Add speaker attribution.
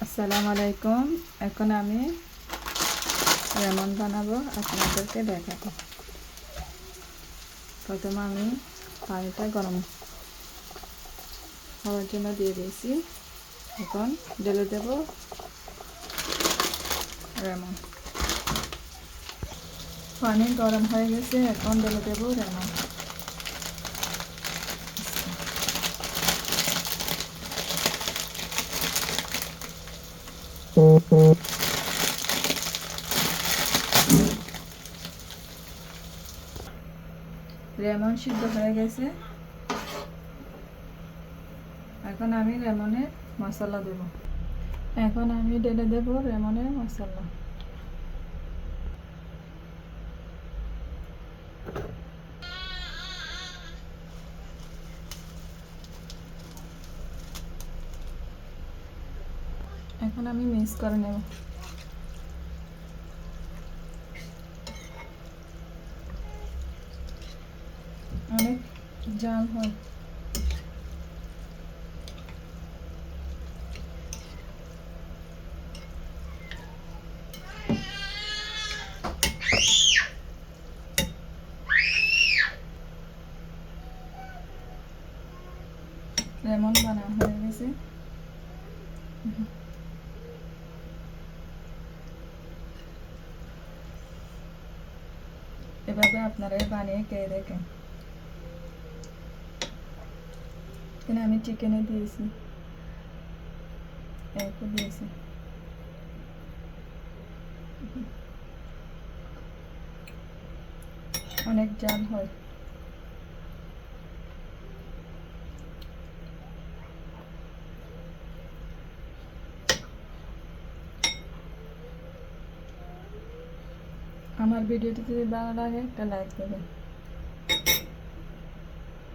Speaker 1: আসসালামু আলাইকুম। এখন আমি লেমন বানাবো, আপনাদেরকে দেখাবো। প্রথমে আমি পানিটা গরম হওয়ার জন্য দিয়ে দিয়েছি। এখন ঢেলে দেব লেমন। পানি গরম হয়ে গেছে, এখন ঢেলে দেব লেমন। লেমন সিদ্ধ হয়ে গেছে, এখন আমি লেমনের মশলা দেব। এখন আমি ঢেলে দেব লেমনের মশলা। এখন আমি মিক্স করে নেব। অনেক জাল হয়, লেমন বানা হয়ে গেছে। এভাবে আপনারা বানিয়ে খেয়ে দেখেন। এখানে আমি চিকেনে দিয়েছি, এরপর দিয়েছি। অনেক জাল হয়। আমার ভিডিওটি যদি ভালো লাগে একটা লাইক দেবেন।